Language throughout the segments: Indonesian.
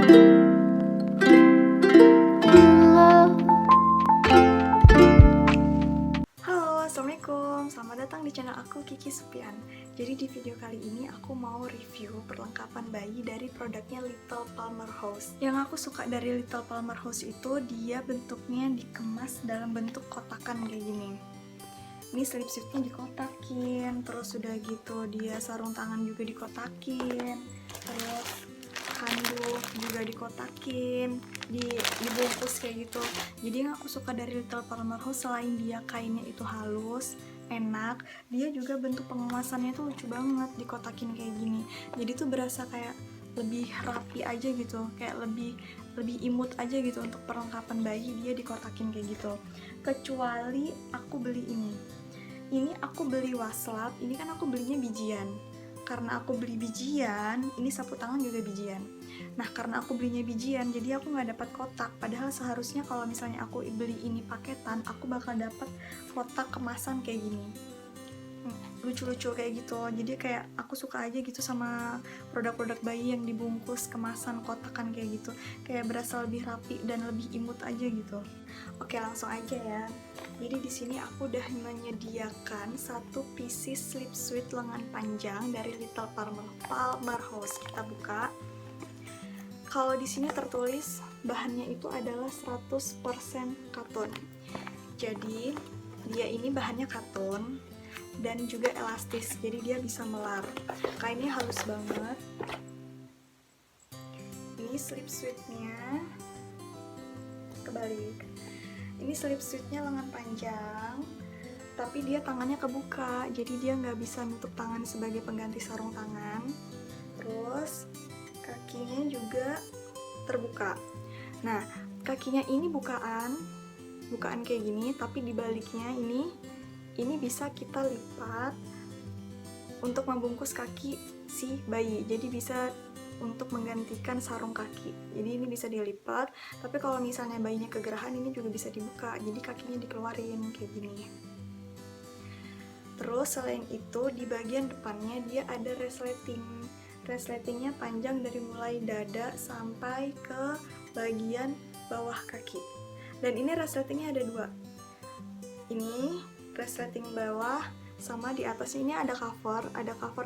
Halo, assalamualaikum. Selamat datang di channel aku, Kiki Supian. Jadi di video kali ini aku mau review perlengkapan bayi dari produknya Little Palmer House. Yang aku suka dari Little Palmer House itu dia bentuknya dikemas dalam bentuk kotakan kayak gini. Ini slip-slipnya dikotakin, terus udah gitu dia sarung tangan juga dikotakin, terus handuk juga dikotakin, dibungkus kayak gitu. Jadi yang aku suka dari Little Palmer House, selain dia kainnya itu halus, enak, dia juga bentuk pengemasannya tuh lucu banget, dikotakin kayak gini. Jadi tuh berasa kayak lebih rapi aja gitu, kayak lebih imut aja gitu untuk perlengkapan bayi, dia dikotakin kayak gitu. Kecuali aku beli ini aku beli waslap, ini kan aku belinya bijian. Karena aku beli bijian, ini sapu tangan juga bijian. Nah, karena aku belinya bijian, jadi aku nggak dapat kotak. Padahal seharusnya kalau misalnya aku beli ini paketan, aku bakal dapat kotak kemasan kayak gini. Lucu-lucu kayak gitu. Jadi kayak aku suka aja gitu sama produk-produk bayi yang dibungkus kemasan kotakan kayak gitu. Kayak berasa lebih rapi dan lebih imut aja gitu. Oke, langsung aja ya. Jadi di sini aku udah menyediakan satu pieces slip suit lengan panjang dari Little Palmer House. Kita buka. Kalau di sini tertulis bahannya itu adalah 100% katun. Jadi dia ini bahannya katun dan juga elastis. Jadi dia bisa melar. Kainnya halus banget. Ini slip suitnya. Kebalik. Ini slip suitnya lengan panjang, tapi dia tangannya kebuka, jadi dia nggak bisa nutup tangan sebagai pengganti sarung tangan. Terus kakinya juga terbuka. Nah, kakinya ini bukaan kayak gini, tapi di baliknya ini bisa kita lipat untuk membungkus kaki si bayi. Jadi bisa untuk menggantikan sarung kaki. Jadi ini bisa dilipat, tapi kalau misalnya bayinya kegerahan ini juga bisa dibuka. Jadi kakinya dikeluarin kayak gini. Terus selain itu di bagian depannya dia ada resleting. Resletingnya panjang dari mulai dada sampai ke bagian bawah kaki. Dan ini resletingnya ada dua. Ini resleting bawah, sama di atasnya ini ada cover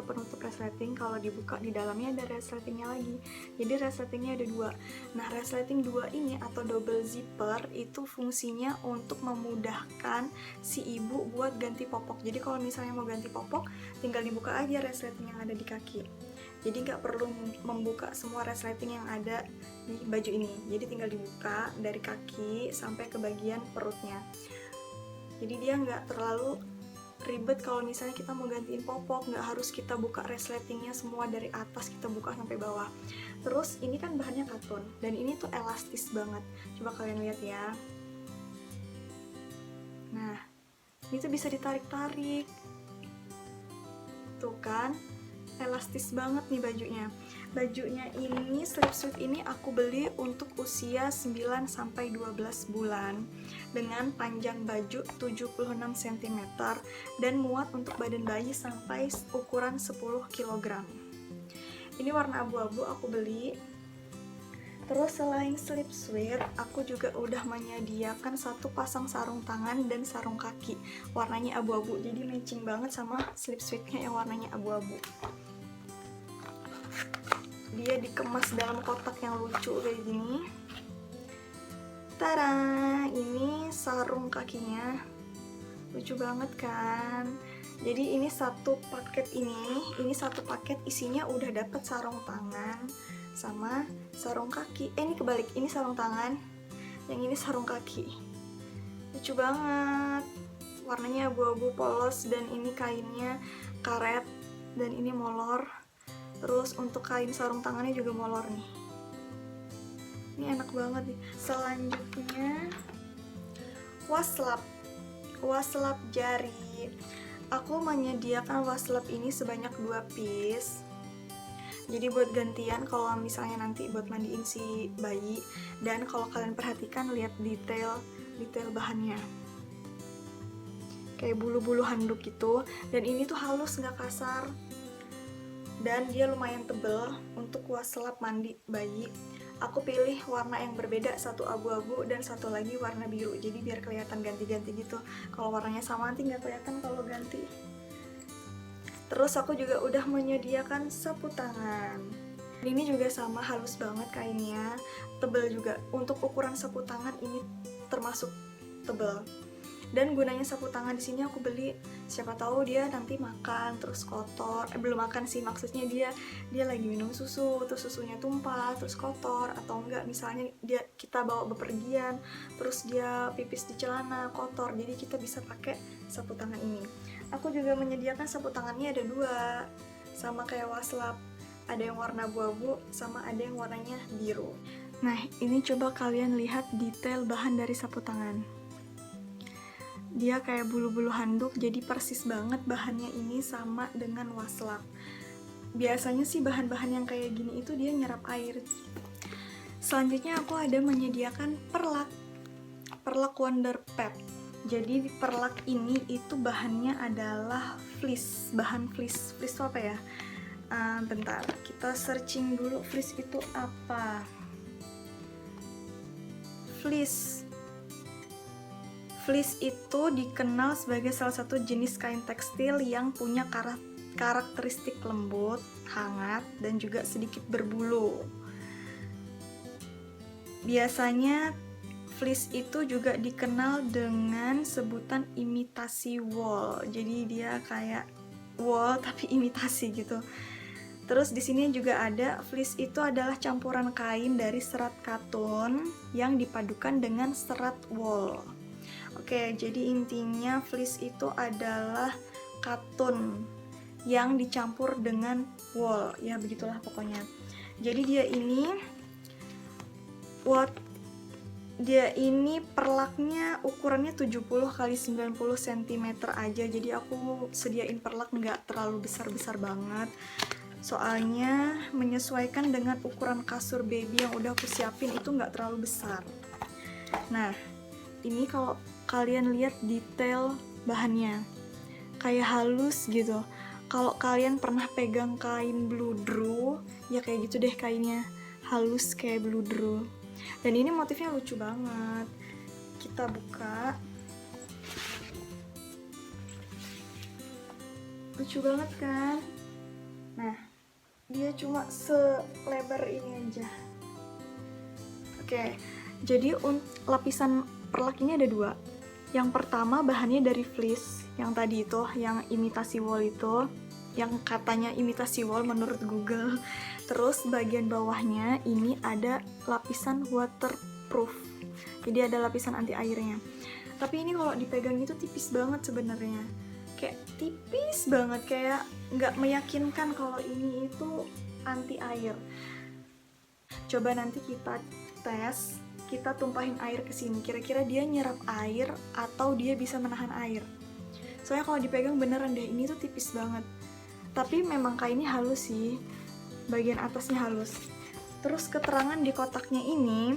penutup resleting. Kalau dibuka di dalamnya ada resletingnya lagi, jadi resletingnya ada dua. Nah, resleting dua ini atau double zipper itu fungsinya untuk memudahkan si ibu buat ganti popok. Jadi kalau misalnya mau ganti popok, tinggal dibuka aja resleting yang ada di kaki. Jadi nggak perlu membuka semua resleting yang ada di baju ini. Jadi tinggal dibuka dari kaki sampai ke bagian perutnya. Jadi dia nggak terlalu ribet kalau misalnya kita mau gantiin popok, nggak harus kita buka resletingnya semua dari atas, kita buka sampai bawah. Terus ini kan bahannya katun dan ini tuh elastis banget. Coba kalian lihat ya. Nah, ini tuh bisa ditarik-tarik. Tuh kan, elastis banget nih bajunya. Bajunya ini, slip suit ini aku beli untuk usia 9-12 bulan dengan panjang baju 76 cm dan muat untuk badan bayi sampai ukuran 10 kg. Ini warna abu-abu aku beli. Terus selain slip suit, aku juga udah menyediakan satu pasang sarung tangan dan sarung kaki. Warnanya abu-abu, jadi matching banget sama slip suitnya yang warnanya abu-abu. Dia dikemas dalam kotak yang lucu kayak gini. Tada, ini sarung kakinya. Lucu banget kan? Jadi ini satu paket ini satu paket isinya udah dapet sarung tangan sama sarung kaki. Ini kebalik, ini sarung tangan, yang ini sarung kaki. Lucu banget. Warnanya abu-abu polos dan ini kainnya karet dan ini molor. Terus untuk kain sarung tangannya juga molor nih. Ini enak banget nih. Selanjutnya waslap jari. Aku menyediakan waslap ini sebanyak 2 piece. Jadi buat gantian kalau misalnya nanti buat mandiin si bayi. Dan kalau kalian perhatikan, lihat detail bahannya. Kayak bulu-bulu handuk gitu. Dan ini tuh halus, nggak kasar. Dan dia lumayan tebel untuk waslap mandi bayi. aku pilih warna yang berbeda, satu abu-abu dan satu lagi warna biru, jadi biar kelihatan ganti-ganti gitu. Kalau warnanya sama nanti nggak kelihatan kalau ganti. Terus aku juga udah menyediakan sapu tangan. Ini juga sama, halus banget kainnya, tebal juga. Untuk ukuran sapu tangan ini termasuk tebal. Dan gunanya sapu tangan di sini aku beli, siapa tahu dia nanti makan terus kotor, belum makan sih, maksudnya dia lagi minum susu terus susunya tumpah terus kotor, atau enggak misalnya kita bawa bepergian terus dia pipis di celana kotor, jadi kita bisa pakai sapu tangan ini. Aku juga menyediakan sapu tangannya ada dua, sama kayak waslap, ada yang warna abu-abu sama ada yang warnanya biru. Nah, ini coba kalian lihat detail bahan dari sapu tangan. Dia kayak bulu-bulu handuk, jadi persis banget bahannya ini sama dengan waslap. Biasanya sih bahan-bahan yang kayak gini itu dia nyerap air. Selanjutnya aku ada menyediakan perlak Wonder Pet. Jadi perlak ini itu bahannya adalah fleece, bahan fleece. Fleece itu apa ya? Bentar, kita searching dulu fleece itu apa. Fleece itu dikenal sebagai salah satu jenis kain tekstil yang punya karakteristik lembut, hangat, dan juga sedikit berbulu. Biasanya fleece itu juga dikenal dengan sebutan imitasi wool. Jadi dia kayak wool tapi imitasi gitu. Terus di sini juga ada, fleece itu adalah campuran kain dari serat katun yang dipadukan dengan serat wool. Oke, jadi intinya fleece itu adalah katun yang dicampur dengan wool, ya begitulah pokoknya. Jadi dia ini perlaknya ukurannya 70 x 90 cm aja. Jadi aku sediain perlak nggak terlalu besar-besar banget, soalnya menyesuaikan dengan ukuran kasur baby yang udah aku siapin itu nggak terlalu besar. Nah, ini kalau kalian lihat detail bahannya kayak halus gitu. Kalau kalian pernah pegang kain bludru, ya kayak gitu deh kainnya, halus kayak bludru. Dan ini motifnya lucu banget. Kita buka, lucu banget kan? Nah, dia cuma selebar ini aja. Oke, jadi lapisan perlak ini ada dua. Yang pertama bahannya dari fleece, yang tadi itu, yang imitasi wool itu, yang katanya imitasi wool menurut Google. Terus bagian bawahnya ini ada lapisan waterproof, jadi ada lapisan anti airnya. Tapi ini kalau dipegang itu tipis banget sebenarnya, kayak tipis banget, kayak nggak meyakinkan kalau ini itu anti air. Coba nanti kita tes, kita tumpahin air ke sini, kira-kira dia nyerap air atau dia bisa menahan air. Soalnya kalau dipegang beneran deh, ini tuh tipis banget. Tapi memang kainnya halus sih, bagian atasnya halus. Terus keterangan di kotaknya ini,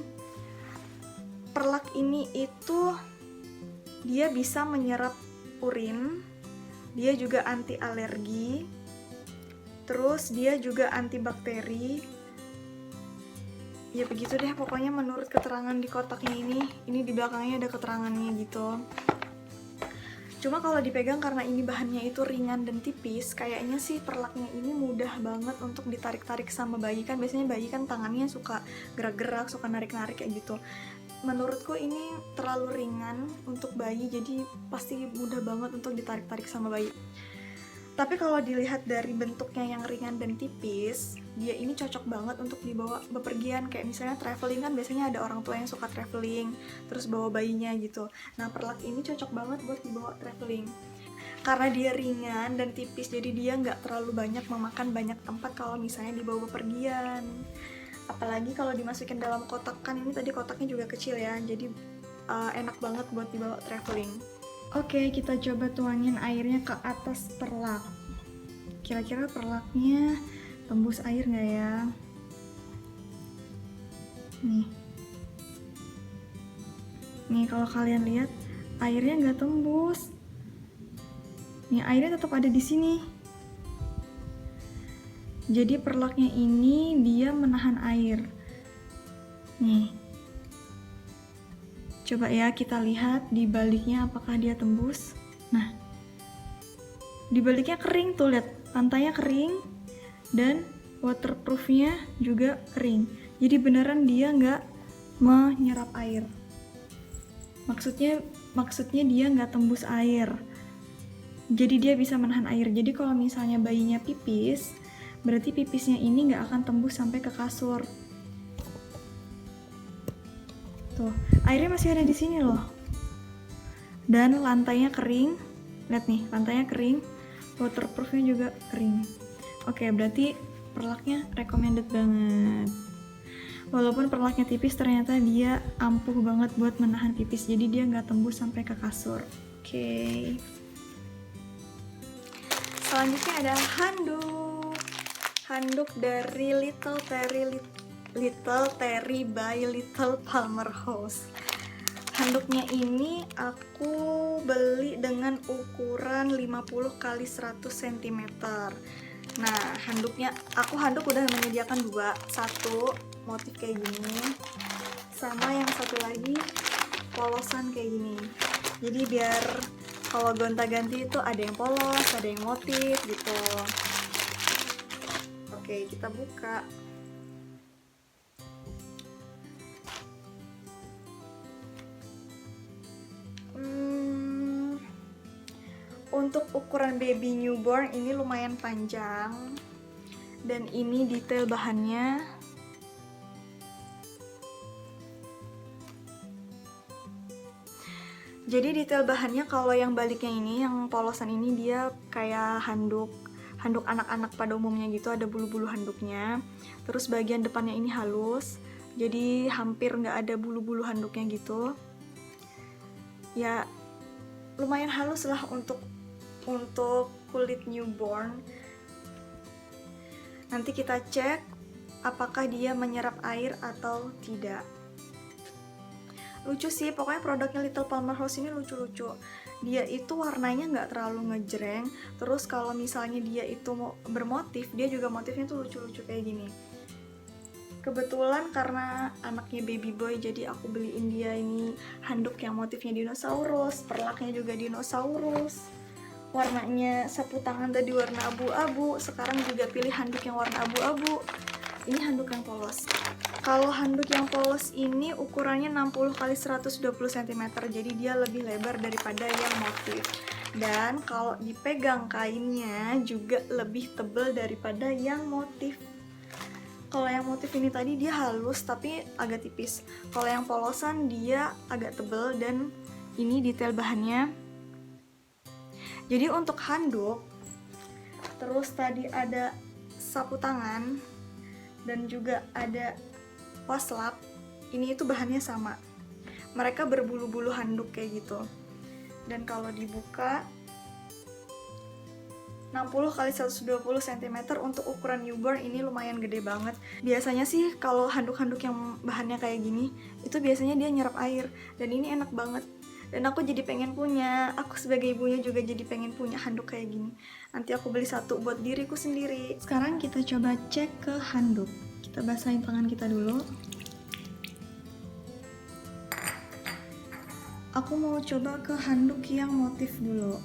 perlak ini itu dia bisa menyerap urin, dia juga anti alergi, terus dia juga antibakteri. Ya begitu deh pokoknya menurut keterangan di kotaknya ini di belakangnya ada keterangannya gitu. Cuma kalau dipegang karena ini bahannya itu ringan dan tipis, kayaknya sih perlaknya ini mudah banget untuk ditarik-tarik sama bayi. Kan biasanya bayi kan tangannya suka gerak-gerak, suka narik-narik kayak gitu. Menurutku ini terlalu ringan untuk bayi, jadi pasti mudah banget untuk ditarik-tarik sama bayi. Tapi kalau dilihat dari bentuknya yang ringan dan tipis, dia ini cocok banget untuk dibawa bepergian. Kayak misalnya traveling, kan biasanya ada orang tua yang suka traveling terus bawa bayinya gitu. Nah, perlak ini cocok banget buat dibawa traveling karena dia ringan dan tipis, jadi dia nggak terlalu banyak memakan banyak tempat kalau misalnya dibawa bepergian. Apalagi kalau dimasukin dalam kotak, kan ini tadi kotaknya juga kecil ya, jadi enak banget buat dibawa traveling. Oke, kita coba tuangin airnya ke atas perlak. Kira-kira perlaknya tembus air nggak ya? Nih kalau kalian lihat, airnya nggak tembus. Nih airnya tetap ada di sini. Jadi perlaknya ini dia menahan air. Nih, coba ya kita lihat di baliknya apakah dia tembus. Nah, di baliknya kering tuh, lihat lantainya kering dan waterproofnya juga kering. Jadi beneran dia nggak menyerap air. Maksudnya dia nggak tembus air. Jadi dia bisa menahan air. Jadi kalau misalnya bayinya pipis, berarti pipisnya ini nggak akan tembus sampai ke kasur. Tuh, airnya masih ada di sini loh. Dan lantainya kering. Lihat nih, lantainya kering. Waterproofnya juga kering. Oke, berarti perlaknya recommended banget. Walaupun perlaknya tipis, ternyata dia ampuh banget buat menahan pipis. Jadi dia nggak tembus sampai ke kasur. Oke. Selanjutnya ada handuk dari Little Terry by Little Palmer House. Handuknya ini aku beli dengan ukuran 50 x 100 cm. Nah, handuk udah menyediakan dua, satu motif kayak gini, sama yang satu lagi polosan kayak gini. Jadi biar kalau gonta-ganti itu ada yang polos, ada yang motif gitu. Oke, kita buka. Untuk ukuran baby newborn ini lumayan panjang, dan ini detail bahannya. Jadi detail bahannya kalau yang baliknya ini, yang polosan ini dia kayak handuk anak-anak pada umumnya gitu, ada bulu-bulu handuknya. Terus bagian depannya ini halus, jadi hampir nggak ada bulu-bulu handuknya gitu. Ya lumayan halus lah untuk kulit newborn. Nanti kita cek apakah dia menyerap air atau tidak. Lucu sih, pokoknya produknya Little Palmer House ini lucu-lucu. Dia itu warnanya nggak terlalu ngejreng. Terus kalau misalnya dia itu bermotif, dia juga motifnya tuh lucu-lucu kayak gini. Kebetulan karena anaknya baby boy, jadi aku beliin dia ini handuk yang motifnya dinosaurus, perlaknya juga dinosaurus. Warnanya sapu tangan tadi warna abu-abu, sekarang juga pilih handuk yang warna abu-abu. Ini handuk yang polos. Kalau handuk yang polos ini ukurannya 60 x 120 cm, jadi dia lebih lebar daripada yang motif. Dan kalau dipegang kainnya juga lebih tebal daripada yang motif. Kalau yang motif ini tadi dia halus tapi agak tipis. Kalau yang polosan dia agak tebal dan ini detail bahannya. Jadi untuk handuk, terus tadi ada sapu tangan dan juga ada waslap, ini itu bahannya sama. Mereka berbulu-bulu handuk kayak gitu. Dan kalau dibuka 60 x 120 cm untuk ukuran newborn ini lumayan gede banget. Biasanya sih kalau handuk-handuk yang bahannya kayak gini, itu biasanya dia nyerap air, dan ini enak banget. Dan aku jadi pengen punya, aku sebagai ibunya juga jadi pengen punya handuk kayak gini. Nanti aku beli satu buat diriku sendiri. Sekarang kita coba cek ke handuk. Kita basahin tangan kita dulu. Aku mau coba ke handuk yang motif dulu.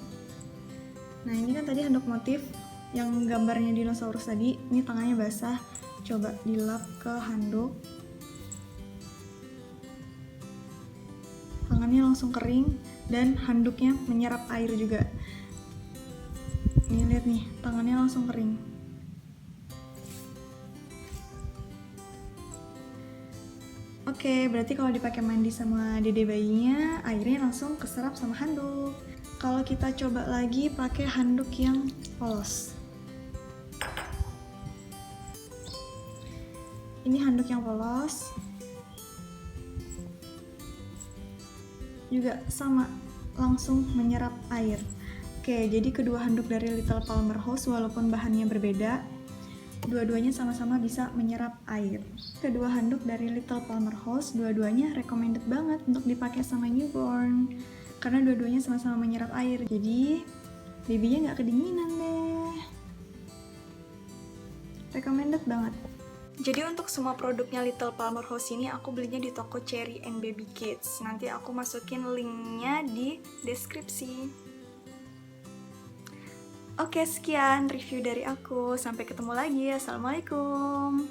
Nah, ini kan tadi handuk motif yang gambarnya dinosaurus tadi. Ini tangannya basah. Coba dilap ke handuk. Tangannya langsung kering dan handuknya menyerap air juga. Nih, lihat nih, tangannya langsung kering. Oke, berarti kalau dipakai mandi sama dede bayinya, airnya langsung keserap sama handuk. Kalau kita coba lagi pakai handuk yang polos. Ini handuk yang polos. Juga sama, langsung menyerap air. Oke, jadi kedua handuk dari Little Palmer House walaupun bahannya berbeda, dua-duanya sama-sama bisa menyerap air. Kedua handuk dari Little Palmer House, dua-duanya recommended banget untuk dipakai sama newborn karena dua-duanya sama-sama menyerap air, jadi babynya nggak kedinginan deh. Recommended banget. Jadi untuk semua produknya Little Palmer House ini aku belinya di toko Cherry and Baby Kids. Nanti aku masukin linknya di deskripsi. Oke, sekian review dari aku. Sampai ketemu lagi. Assalamualaikum.